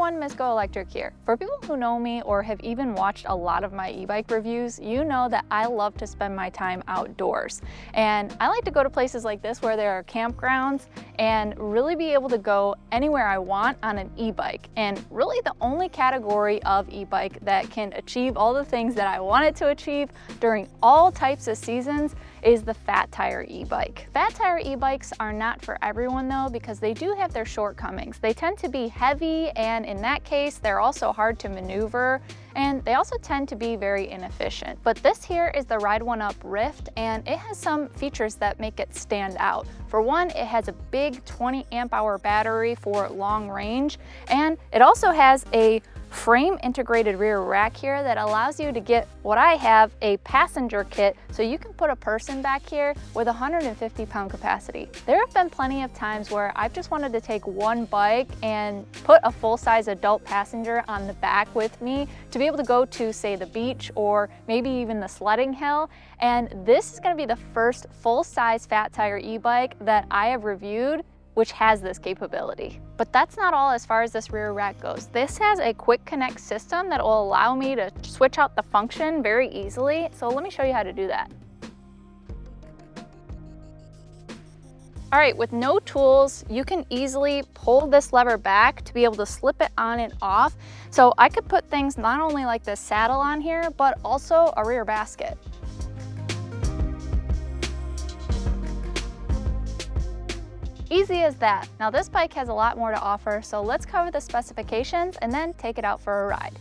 everyone, Miss GoElectric here. For people who know me or have even watched a lot of my e-bike reviews, you know that I love to spend my time outdoors. And I like to go to places like this where there are campgrounds and really be able to go anywhere I want on an e-bike. And really the only category of e-bike that can achieve all the things that I want it to achieve during all types of seasons is the fat tire e-bike. Fat tire e-bikes are not for everyone though, because they do have their shortcomings. They tend to be heavy, and in that case, they're also hard to maneuver, and they also tend to be very inefficient. But this here is the Ride1Up Rift, and it has some features that make it stand out. For one, it has a big 20 amp hour battery for long range, and it also has a frame integrated rear rack here that allows you to get what I have, a passenger kit, so you can put a person back here with 150 pound capacity. There have been plenty of times where I've just wanted to take one bike and put a full-size adult passenger on the back with me to be able to go to, say, the beach or maybe even the sledding hill. And this is going to be the first full-size fat tire e-bike that I have reviewed which has this capability. But that's not all as far as this rear rack goes. This has a quick connect system that will allow me to switch out the function very easily. So let me show you how to do that. All right, with no tools, you can easily pull this lever back to be able to slip it on and off. So I could put things not only like this saddle on here, but also a rear basket. Easy as that. Now this bike has a lot more to offer, so let's cover the specifications and then take it out for a ride.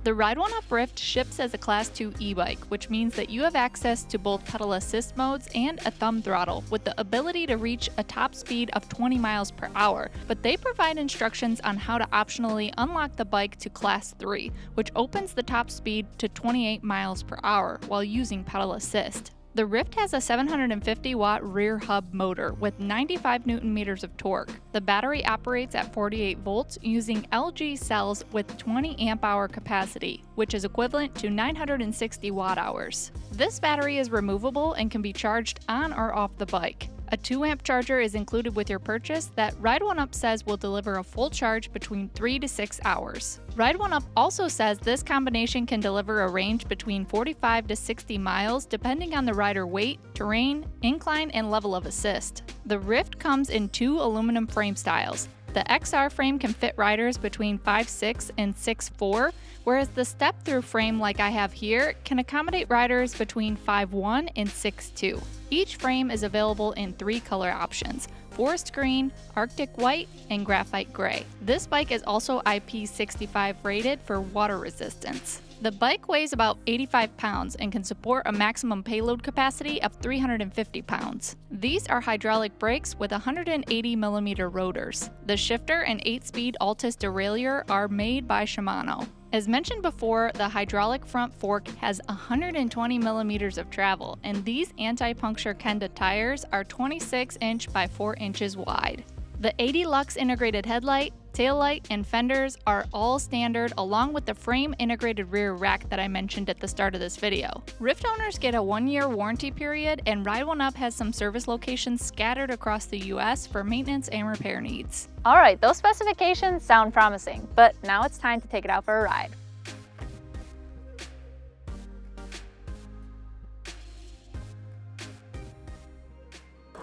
The Ride1Up Rift ships as a Class 2 e-bike, which means that you have access to both pedal assist modes and a thumb throttle, with the ability to reach a top speed of 20 miles per hour. But they provide instructions on how to optionally unlock the bike to Class 3, which opens the top speed to 28 miles per hour while using pedal assist. The Rift has a 750 watt rear hub motor with 95 Newton meters of torque. The battery operates at 48 volts using LG cells with 20 amp hour capacity, which is equivalent to 960 watt hours. This battery is removable and can be charged on or off the bike. A 2 amp charger is included with your purchase that Ride1Up says will deliver a full charge between 3 to 6 hours. Ride1Up also says this combination can deliver a range between 45 to 60 miles depending on the rider weight, terrain, incline, and level of assist. The Rift comes in 2 aluminum frame styles. The XR frame can fit riders between 5'6" and 6'4", whereas the step-through frame like I have here can accommodate riders between 5'1" and 6'2". Each frame is available in 3 color options: forest green, arctic white, and graphite gray. This bike is also IP65 rated for water resistance. The bike weighs about 85 pounds and can support a maximum payload capacity of 350 pounds. These are hydraulic brakes with 180mm rotors. The shifter and 8-speed Altus derailleur are made by Shimano. As mentioned before, the hydraulic front fork has 120mm of travel, and these anti-puncture Kenda tires are 26" by 4" wide. The 80 Lux integrated headlight, taillight, and fenders are all standard, along with the frame integrated rear rack that I mentioned at the start of this video. Rift owners get a 1-year warranty period, and Ride1Up has some service locations scattered across the US for maintenance and repair needs. All right, those specifications sound promising, but now it's time to take it out for a ride.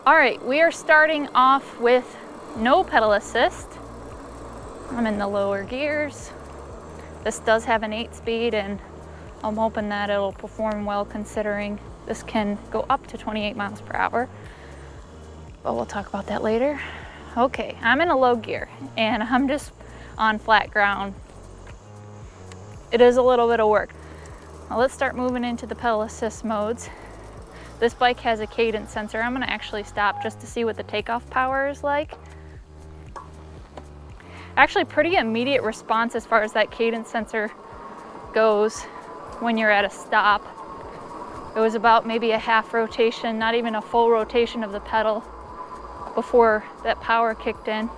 All right, we are starting off with no pedal assist. I'm in the lower gears. This does have an 8-speed, and I'm hoping that it'll perform well considering this can go up to 28 miles per hour. But we'll talk about that later. Okay, I'm in a low gear and I'm just on flat ground. It is a little bit of work. Now let's start moving into the pedal assist modes. This bike has a cadence sensor. I'm gonna actually stop just to see what the takeoff power is like. Actually pretty immediate response as far as that cadence sensor goes when you're at a stop. It was about maybe a half rotation, not even a full rotation of the pedal before that power kicked in.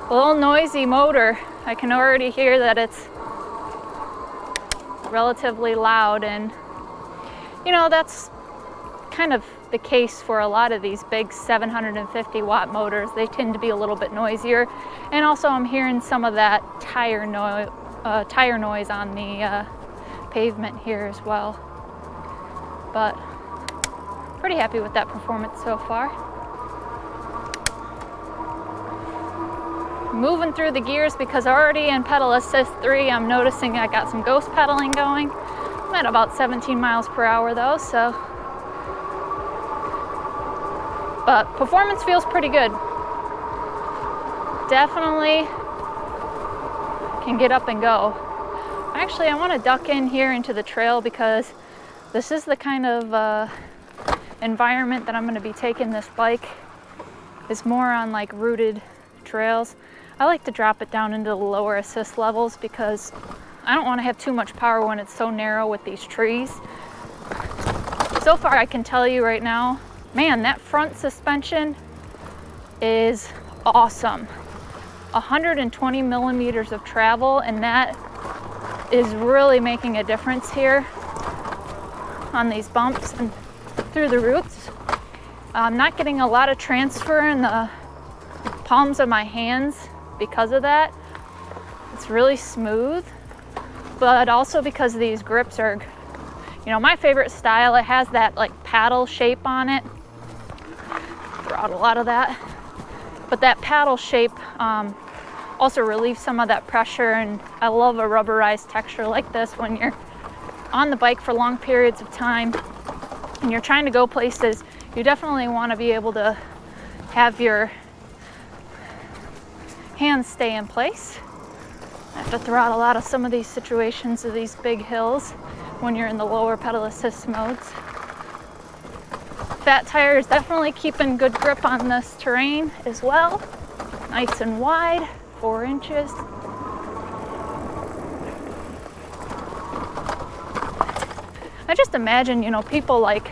A little noisy motor. I can already hear that it's relatively loud, and you know, that's kind of the case for a lot of these big 750 watt motors. They tend to be a little bit noisier, and also I'm hearing some of that tire noise on the pavement here as well. But pretty happy with that performance so far. Moving through the gears because already in pedal assist 3 I'm noticing I got some ghost pedaling going. I'm at about 17 miles per hour though, so. But performance feels pretty good. Definitely can get up and go. Actually, I want to duck in here into the trail because this is the kind of environment that I'm going to be taking this bike. It's more on like rooted trails. I like to drop it down into the lower assist levels because I don't want to have too much power when it's so narrow with these trees. So far I can tell you right now, man, that front suspension is awesome. 120 millimeters of travel, and that is really making a difference here on these bumps and through the roots. I'm not getting a lot of transfer in the palms of my hands because of that. It's really smooth, but also because these grips are, you know, my favorite style. It has that like paddle shape on it. Throttle out of that. But that paddle shape also relieves some of that pressure, and I love a rubberized texture like this when you're on the bike for long periods of time and you're trying to go places. You definitely want to be able to have your hands stay in place. I have to throttle out of some of these situations of these big hills when you're in the lower pedal assist modes. Fat tire is definitely keeping good grip on this terrain as well. Nice and wide, 4 inches. I just imagine, you know, people like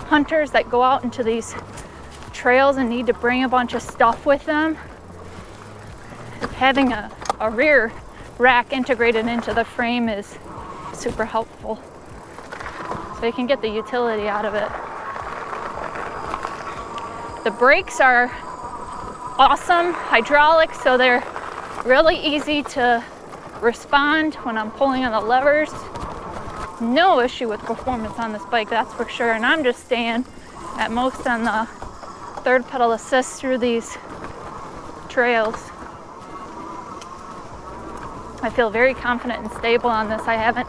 hunters that go out into these trails and need to bring a bunch of stuff with them. Having a rear rack integrated into the frame is super helpful, so you can get the utility out of it. The brakes are awesome, hydraulic, so they're really easy to respond when I'm pulling on the levers. No issue with performance on this bike, that's for sure, and I'm just staying at most on the 3rd pedal assist through these trails. I feel very confident and stable on this. I haven't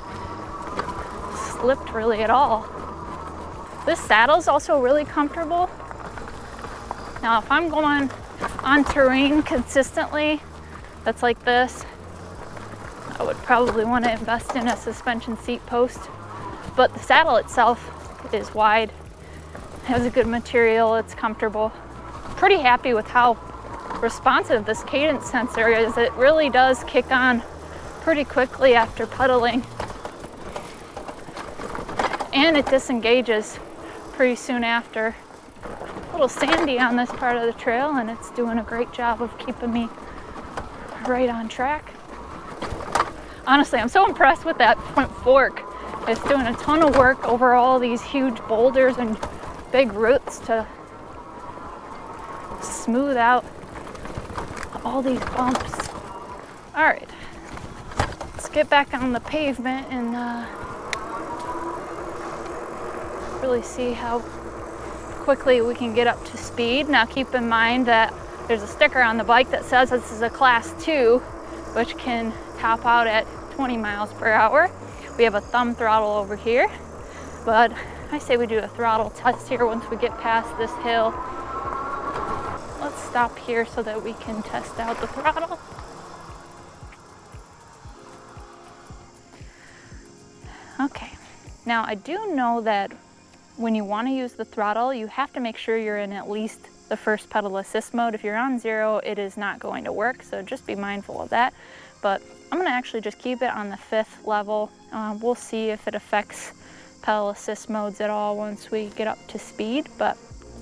slipped really at all. This saddle's also really comfortable. Now, if I'm going on terrain consistently that's like this, I would probably want to invest in a suspension seat post. But the saddle itself is wide, has a good material, it's comfortable. Pretty happy with how responsive this cadence sensor is. It really does kick on pretty quickly after pedaling, and it disengages pretty soon after. A little sandy on this part of the trail, and it's doing a great job of keeping me right on track. Honestly, I'm so impressed with that front fork. It's doing a ton of work over all these huge boulders and big roots to smooth out all these bumps. All right, let's get back on the pavement and really see how quickly we can get up to speed. Now keep in mind that there's a sticker on the bike that says this is a class 2, which can top out at 20 miles per hour. We have a thumb throttle over here, but I say we do a throttle test here once we get past this hill. Let's stop here so that we can test out the throttle. Okay, now I do know that when you want to use the throttle, you have to make sure you're in at least the 1st pedal assist mode. If you're on 0, it is not going to work, so just be mindful of that. But I'm going to actually just keep it on the 5th level. We'll see if it affects pedal assist modes at all once we get up to speed, but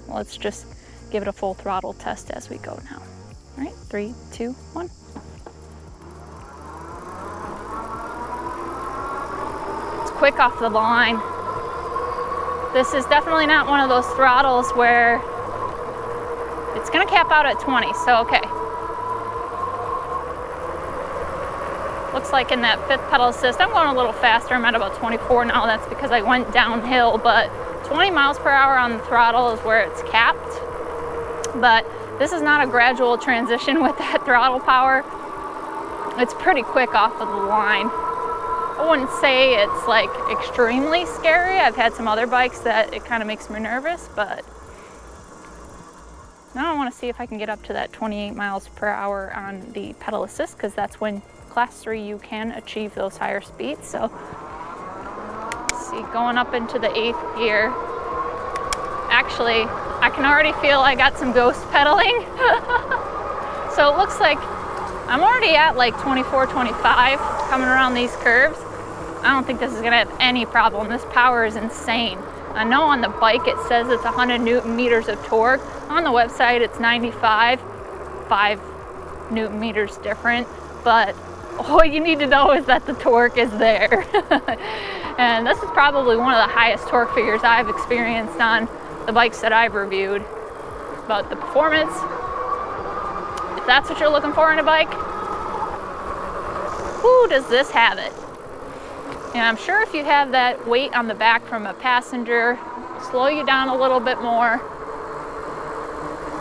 let's just give it a full throttle test as we go now. All right, 3, 2, 1. quick off the line. This is definitely not one of those throttles where it's gonna cap out at 20, so okay. Looks like in that 5th pedal assist, I'm going a little faster. I'm at about 24 now. That's because I went downhill, but 20 miles per hour on the throttle is where it's capped. But this is not a gradual transition with that throttle power. It's pretty quick off of the line. I wouldn't say it's like extremely scary. I've had some other bikes that it kind of makes me nervous, but now I want to see if I can get up to that 28 miles per hour on the pedal assist, because that's when Class 3 you can achieve those higher speeds. So let's see, going up into the 8th gear. Actually, I can already feel I got some ghost pedaling. So it looks like I'm already at like 24, 25 coming around these curves. I don't think this is gonna have any problem. This power is insane. I know on the bike it says it's 100 Newton meters of torque. On the website it's 95, 5 Newton meters different, but all you need to know is that the torque is there. And this is probably one of the highest torque figures I've experienced on the bikes that I've reviewed. But the performance, if that's what you're looking for in a bike, whoo, does this have it. And I'm sure if you have that weight on the back from a passenger, slow you down a little bit more.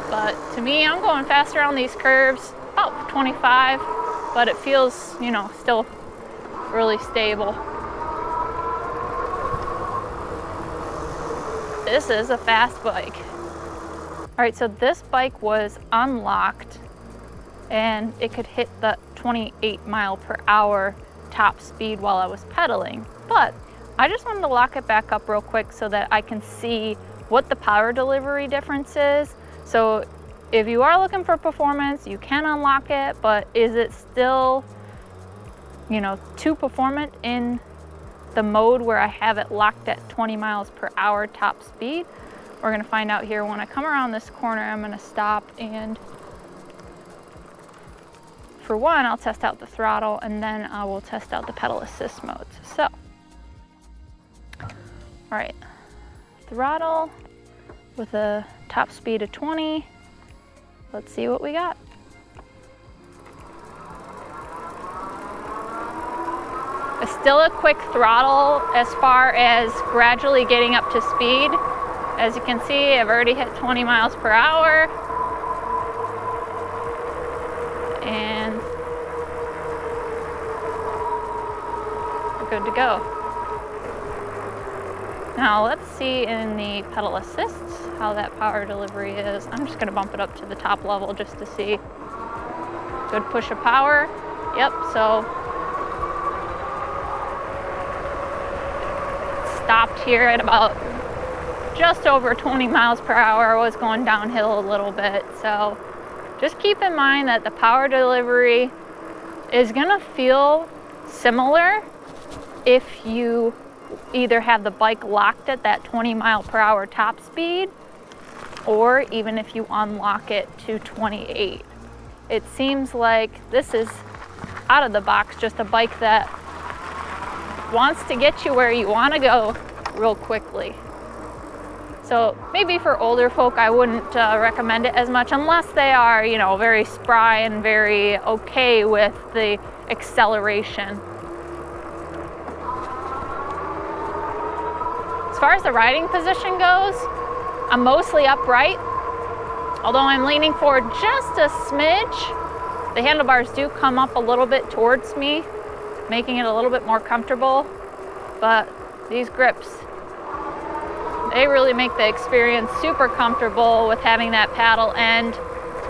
But to me, I'm going faster on these curves, about 25, but it feels, you know, still really stable. This is a fast bike. All right, so this bike was unlocked and it could hit the 28 mile per hour top speed while I was pedaling. But I just wanted to lock it back up real quick so that I can see what the power delivery difference is. So if you are looking for performance, you can unlock it, but is it still, you know, too performant in the mode where I have it locked at 20 miles per hour top speed? We're gonna find out here. When I come around this corner, I'm gonna stop, and for one, I'll test out the throttle, and then I will test out the pedal assist modes. So, all right, throttle with a top speed of 20. Let's see what we got. It's still a quick throttle as far as gradually getting up to speed. As you can see, I've already hit 20 miles per hour. And we're good to go. Now let's see in the pedal assist how that power delivery is. I'm just gonna bump it up to the top level just to see. Good push of power. Yep, so stopped here at about just over 20 miles per hour. I was going downhill a little bit. So just keep in mind that the power delivery is gonna feel similar if you either have the bike locked at that 20 mile per hour top speed, or even if you unlock it to 28. It seems like this is out of the box just a bike that wants to get you where you want to go real quickly. So maybe for older folk, I wouldn't recommend it as much unless they are, you know, very spry and very okay with the acceleration. As far as the riding position goes, I'm mostly upright, although I'm leaning forward just a smidge. The handlebars do come up a little bit towards me, making it a little bit more comfortable, but these grips, they really make the experience super comfortable with having that paddle end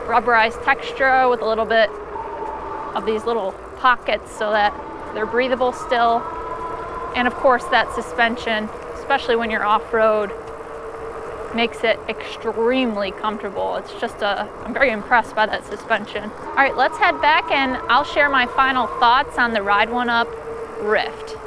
rubberized texture with a little bit of these little pockets so that they're breathable still. And of course that suspension, especially when you're off-road, makes it extremely comfortable. It's just I'm very impressed by that suspension. All right, let's head back and I'll share my final thoughts on the Ride1Up Rift.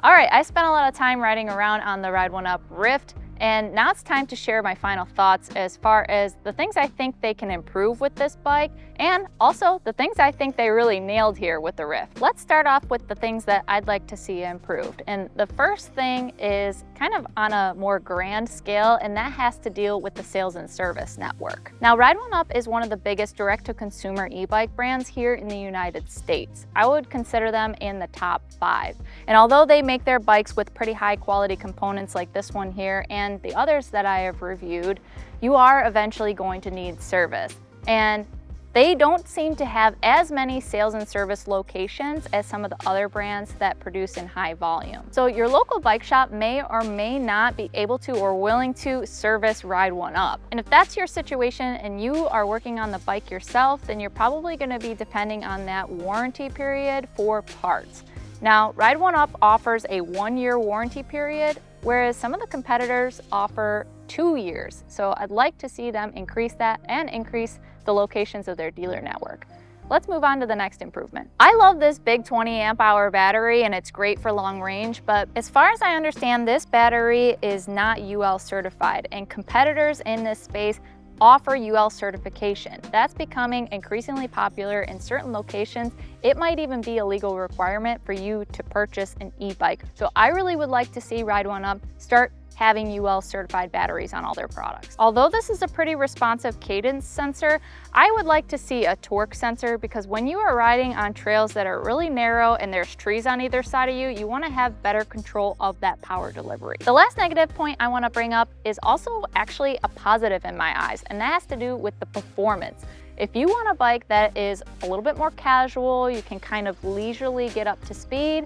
All right, I spent a lot of time riding around on the Ride1Up Rift, And now it's time to share my final thoughts as far as the things I think they can improve with this bike, and also the things I think they really nailed here with the Rift. Let's start off with the things that I'd like to see improved. And the first thing is kind of on a more grand scale, and that has to deal with the sales and service network. Now, Ride1Up is one of the biggest direct-to-consumer e-bike brands here in the United States. I would consider them in the top 5. And although they make their bikes with pretty high quality components like this one here and the others that I have reviewed, you are eventually going to need service. And they don't seem to have as many sales and service locations as some of the other brands that produce in high volume. So your local bike shop may or may not be able to or willing to service Ride1Up. And if that's your situation and you are working on the bike yourself, then you're probably going to be depending on that warranty period for parts. Now, Ride1Up offers a 1-year warranty period, whereas some of the competitors offer 2 years. So I'd like to see them increase that and increase the locations of their dealer network. Let's move on to the next improvement. I love this big 20 amp hour battery and it's great for long range, but as far as I understand, this battery is not UL certified, and competitors in this space offer UL certification. That's becoming increasingly popular in certain locations. It might even be a legal requirement for you to purchase an e-bike. So I really would like to see Ride1Up start having UL certified batteries on all their products. Although this is a pretty responsive cadence sensor, I would like to see a torque sensor, because when you are riding on trails that are really narrow and there's trees on either side of you, you want to have better control of that power delivery. The last negative point I want to bring up is also actually a positive in my eyes, and that has to do with the performance. If you want a bike that is a little bit more casual, you can kind of leisurely get up to speed,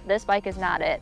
this bike is not it.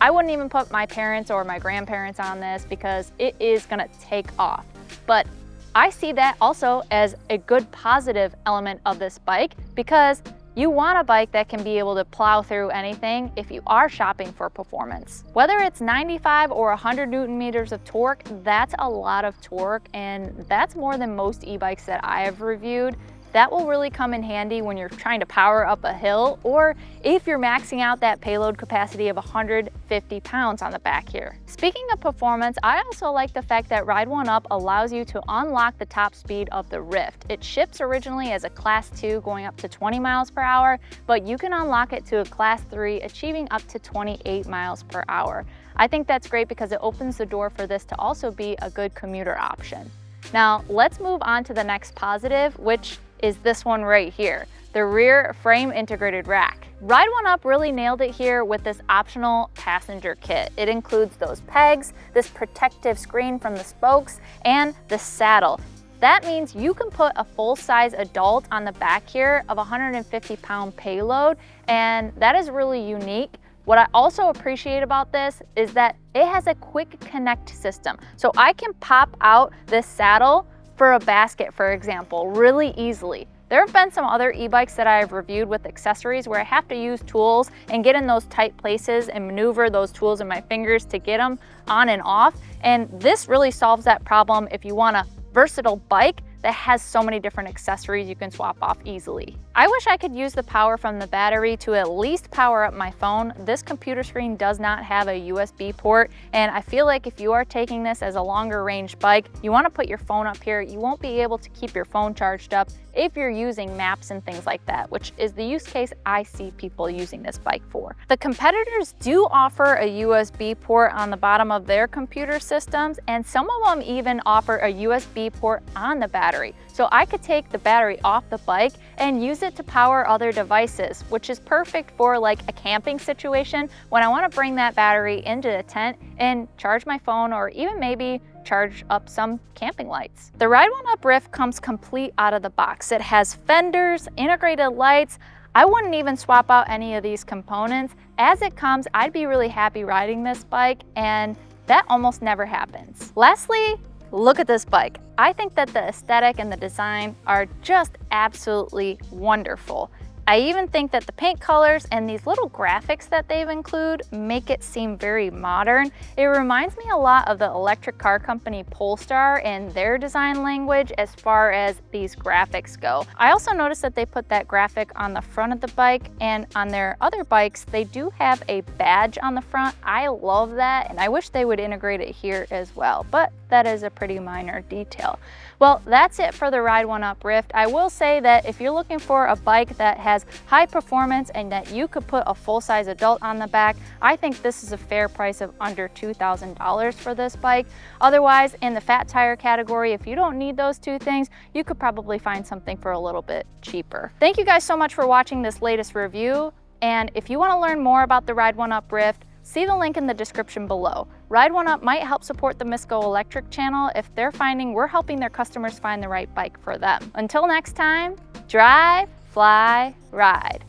I wouldn't even put my parents or my grandparents on this because it is gonna take off. But I see that also as a good positive element of this bike, because you want a bike that can be able to plow through anything if you are shopping for performance. Whether it's 95 or 100 Newton meters of torque, that's a lot of torque, and that's more than most e-bikes that I have reviewed. That will really come in handy when you're trying to power up a hill, or if you're maxing out that payload capacity of 150 pounds on the back here. Speaking of performance, I also like the fact that Ride1Up allows you to unlock the top speed of the Rift. It ships originally as a Class 2 going up to 20 miles per hour, but you can unlock it to a Class 3 achieving up to 28 miles per hour. I think that's great because it opens the door for this to also be a good commuter option. Now, let's move on to the next positive, which is this one right here, the rear frame integrated rack. Ride1Up really nailed it here with this optional passenger kit. It includes those pegs, this protective screen from the spokes, and the saddle. That means you can put a full-size adult on the back here of a 150-pound payload, and that is really unique. What I also appreciate about this is that it has a quick connect system. So I can pop out this saddle for a basket, for example, really easily. There have been some other e-bikes that I've reviewed with accessories where I have to use tools and get in those tight places and maneuver those tools in my fingers to get them on and off. And this really solves that problem if you want a versatile bike that has so many different accessories you can swap off easily. I wish I could use the power from the battery to at least power up my phone. This computer screen does not have a USB port, and I feel like if you are taking this as a longer range bike, you want to put your phone up here. You won't be able to keep your phone charged up if you're using maps and things like that, which is the use case I see people using this bike for. The competitors do offer a USB port on the bottom of their computer systems, and some of them even offer a USB port on the battery. So I could take the battery off the bike and use it to power other devices, which is perfect for like a camping situation when I want to bring that battery into the tent and charge my phone, or even maybe charge up some camping lights. The Ride1Up Rift comes complete out of the box. It has fenders, integrated lights. I wouldn't even swap out any of these components. As it comes, I'd be really happy riding this bike, and that almost never happens. Lastly, look at this bike. I think that the aesthetic and the design are just absolutely wonderful. I even think that the paint colors and these little graphics that they've included make it seem very modern. It reminds me a lot of the electric car company Polestar and their design language as far as these graphics go. I also noticed that they put that graphic on the front of the bike, and on their other bikes they do have a badge on the front. I love that, and I wish they would integrate it here as well, but that is a pretty minor detail. Well, that's it for the Ride1Up Rift. I will say that if you're looking for a bike that has high performance and that you could put a full-size adult on the back, I think this is a fair price of under $2,000 for this bike. Otherwise, in the fat tire category, if you don't need those two things, you could probably find something for a little bit cheaper. Thank you guys so much for watching this latest review. And if you want to learn more about the Ride1Up Rift, see the link in the description below. Ride1Up might help support the Miss GoElectric channel if they're finding we're helping their customers find the right bike for them. Until next time, drive, fly, ride.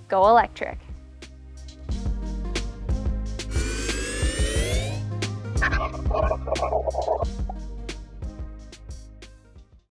Go electric.